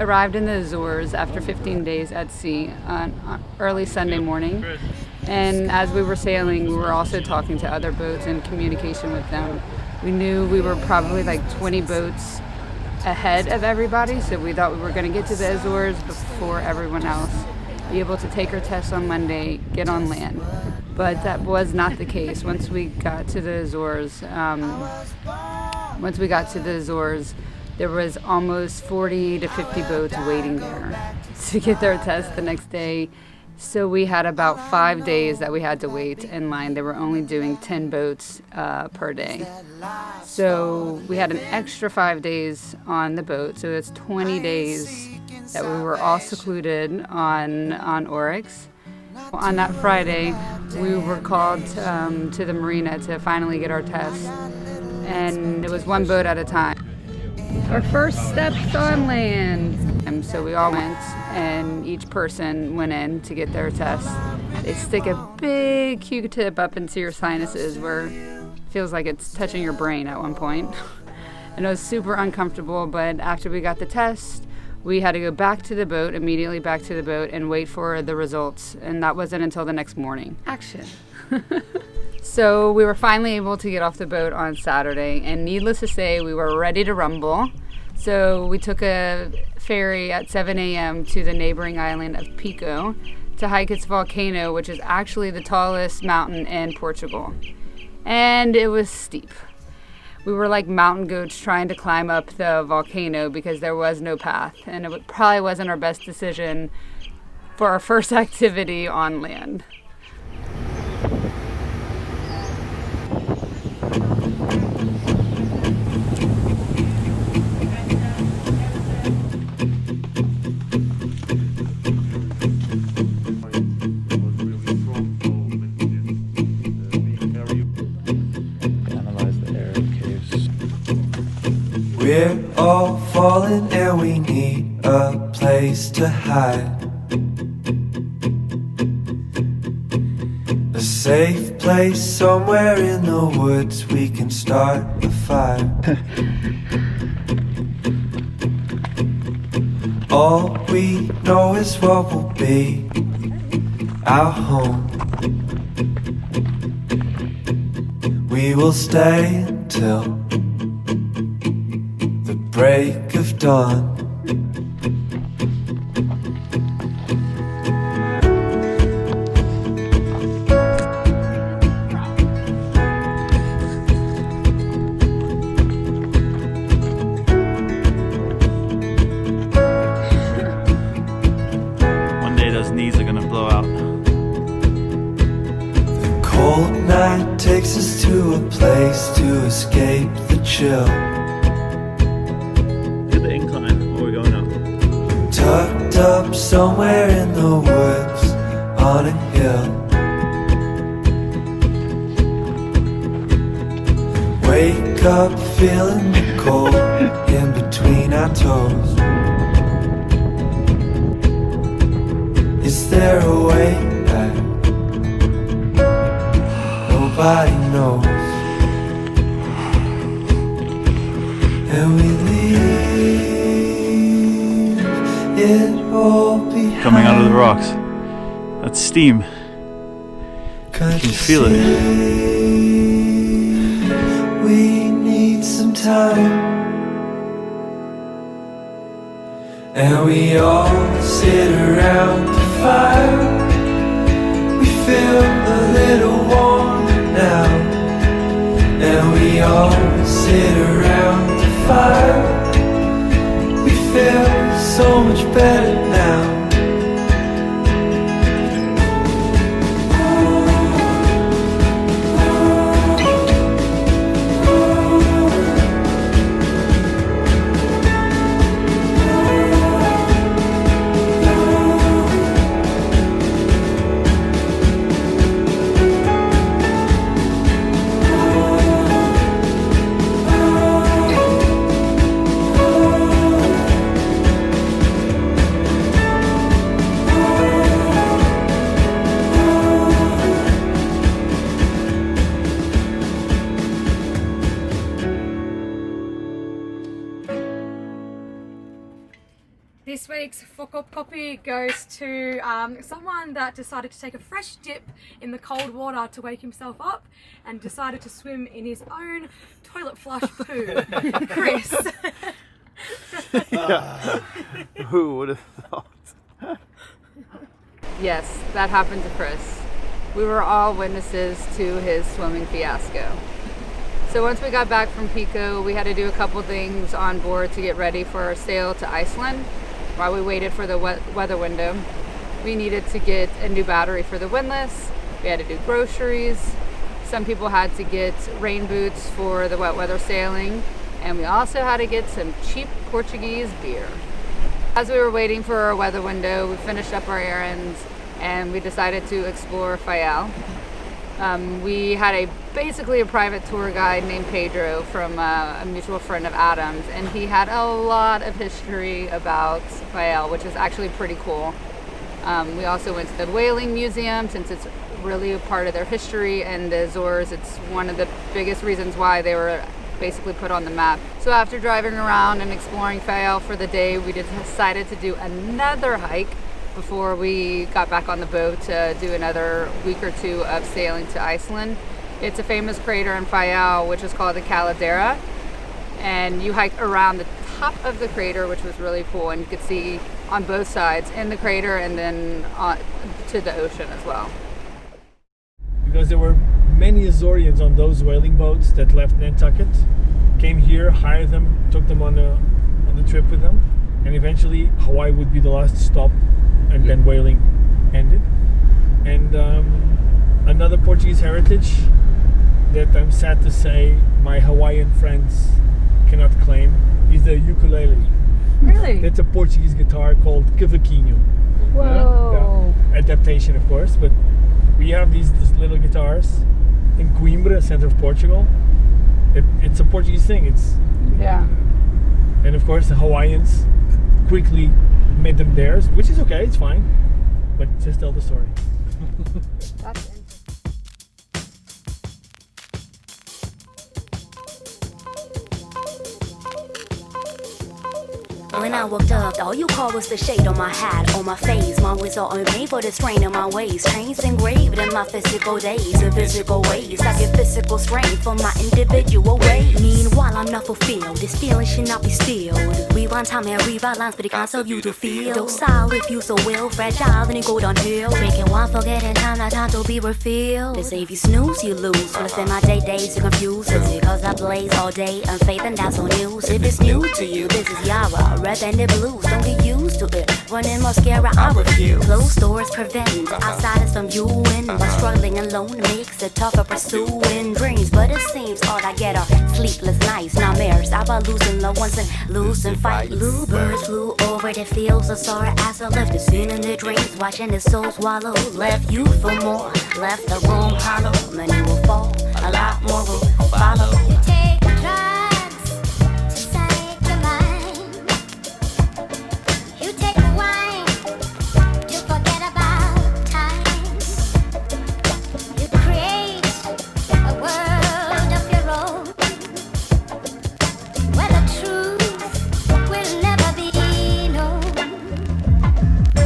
arrived in the Azores after 15 days at sea on early Sunday morning. And as we were sailing, we were also talking to other boats and communication with them. We knew we were probably like 20 boats ahead of everybody, so we thought we were going to get to the Azores before everyone else, be able to take our tests on Monday, get on land. But that was not the case. Once we got to the Azores, there was almost 40 to 50 boats waiting there to get their test the next day. So we had about 5 days that we had to wait in line. They were only doing 10 boats per day. So we had an extra 5 days on the boat. So it's 20 days that we were all secluded on Oryxx. On that Friday, we were called to the marina to finally get our test. And it was one boat at a time. Our first steps on land. And so we all went, and each person went in to get their test. They stick a big Q-tip up into your sinuses where it feels like it's touching your brain at one point. And it was super uncomfortable, but after we got the test, we had to go back to the boat, immediately back to the boat, and wait for the results. And that wasn't until the next morning. Action. So we were finally able to get off the boat on Saturday, and needless to say, we were ready to rumble. So we took a ferry at 7 a.m. to the neighboring island of Pico to hike its volcano, which is actually the tallest mountain in Portugal. And it was steep. We were like mountain goats trying to climb up the volcano because there was no path, and it probably wasn't our best decision for our first activity on land. We're all falling and we need a place to hide. A safe place somewhere in the woods we can start a fire. All we know is what will be our home. We will stay until break of dawn. One day those knees are gonna blow out. The cold night takes us to a place to escape the chill. Tucked up somewhere in the woods on a hill. Wake up feeling the cold in between our toes. Is there a way back? Nobody knows. And we leave it all behind. Coming out of the rocks. That's steam. You can feel it. We need some time. And we all sit around the fire. We feel a little warmer now. And we all sit around the fire. We feel so much better now. week's fuck up copy goes to someone that decided to take a fresh dip in the cold water to wake himself up and decided to swim in his own toilet flush poo. Chris. Who would have thought? Yes, that happened to Chris. We were all witnesses to his swimming fiasco. So once we got back from Pico, we had to do a couple things on board to get ready for our sail to Iceland. While we waited for the weather window, we needed to get a new battery for the windlass. We had to do groceries. Some people had to get rain boots for the wet weather sailing. And we also had to get some cheap Portuguese beer. As we were waiting for our weather window, we finished up our errands and we decided to explore Fayal. We had basically a private tour guide named Pedro from a mutual friend of Adam's, and he had a lot of history about Fayal, which is actually pretty cool. We also went to the whaling museum since it's really a part of their history, and the Azores, it's one of the biggest reasons why they were basically put on the map. So after driving around and exploring Fayal for the day, we decided to do another hike before we got back on the boat to do another week or two of sailing to Iceland. It's a famous crater in Fayal, which is called the Caldera, and you hike around the top of the crater, which was really cool, and you could see on both sides in the crater and then to the ocean as well. Because there were many Azorians on those whaling boats that left Nantucket, came here, hired them, took them on the trip with them, and eventually Hawaii would be the last stop, and then whaling ended. And another Portuguese heritage that I'm sad to say my Hawaiian friends cannot claim is the ukulele. Really? It's a Portuguese guitar called cavaquinho. Whoa. Yeah. Adaptation, of course, but we have these little guitars in Coimbra, center of Portugal. It's a Portuguese thing. Yeah. And of course the Hawaiians quickly made them theirs, which is okay, it's fine, but just tell the story. That's interesting. When I woke up, all you called was the shade on my hat, on my face. My words are unmade for the strain of my ways. Chains engraved in my physical days, in physical ways. I get physical strength from my individual ways. Meanwhile, I'm not fulfilled. This feeling should not be stilled. Rewind time and rewrite lines for the concept of you to feel. Docile if you so will, fragile then you go downhill. Drinking wine, forgetting time, not time to be refilled. They say if you snooze, you lose. Wanna spend my days, you're confused. It's because I blaze all day, unfaith and that's on news. If it's new to you, this is Yara. Red banded blues, don't get used to it. Running mascara, I refuse. Closed doors prevent outsiders from viewing. But struggling alone makes it tougher pursuing dreams. But it seems all I get are sleepless nights, nightmares about losing loved ones and losing fights. Bluebirds flew over the fields of sorrow as I left the scene in the dreams, watching the soul swallow. Left you for more, left the room hollow. Many will fall, a lot more will follow. You take drugs to psych your mind. You take wine to forget about time. You create a world of your own where the truth will never be known.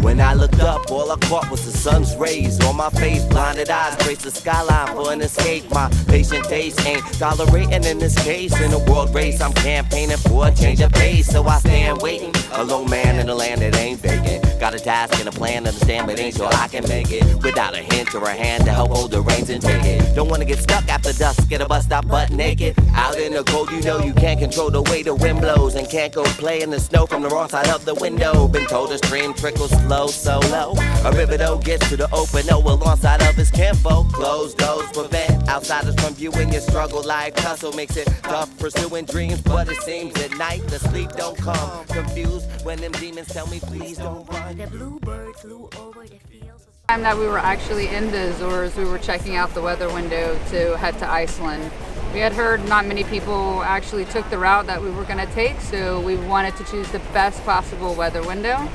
When I looked up, all I caught was the sun's rays on my face. Blinded eyes trace the skyline for an escape. My patient taste ain't tolerating in this case. In a world race, I'm campaigning for a change of pace. So I stand waiting, a lone man in a land that ain't vacant. Got a task and a plan, understand, but ain't sure I can make it without a hint or a hand to help hold the reins and take it. Don't wanna get stuck after dusk, get a bus stop butt naked. Out in the cold, you know you can't control the way the wind blows, and can't go play in the snow from the wrong side of the window. Been told a stream trickles slow, so low. A river though gets to the open, oh, alongside of his kinfolk. Closed doors prevent outsiders from viewing your struggle. Life tussle makes it tough pursuing dreams, but it seems at night the sleep don't come. Confused when them demons tell me please don't run. The bluebird flew over the fields. The time that we were actually in the Azores, we were checking out the weather window to head to Iceland. We had heard not many people actually took the route that we were going to take, so we wanted to choose the best possible weather window.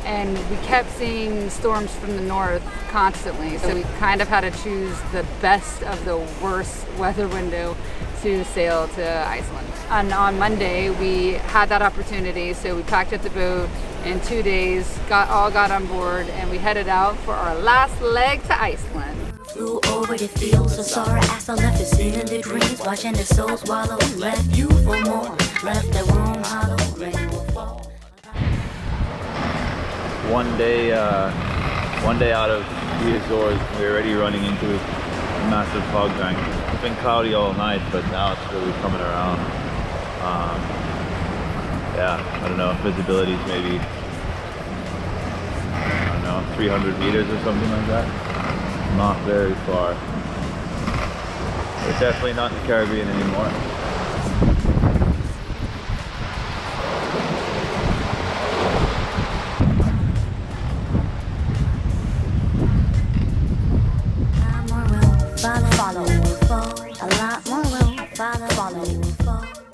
And we kept seeing storms from the north constantly, so we kind of had to choose the best of the worst weather window to sail to Iceland. And on Monday, we had that opportunity, so we packed up the boat in 2 days. Got on board, and we headed out for our last leg to Iceland. Flew over the fields of sorrow as I left the scene in the dreams, watching the souls swallow. Left you for more, left the room hollow, rain will fall. One day out of the Azores, we're already running into a massive fog bank. It's been cloudy all night, but now it's really coming around. Yeah, I don't know, visibility is maybe, I don't know, 300 meters or something like that. Not very far. We're definitely not in the Caribbean anymore. Follow, a lot more will follow.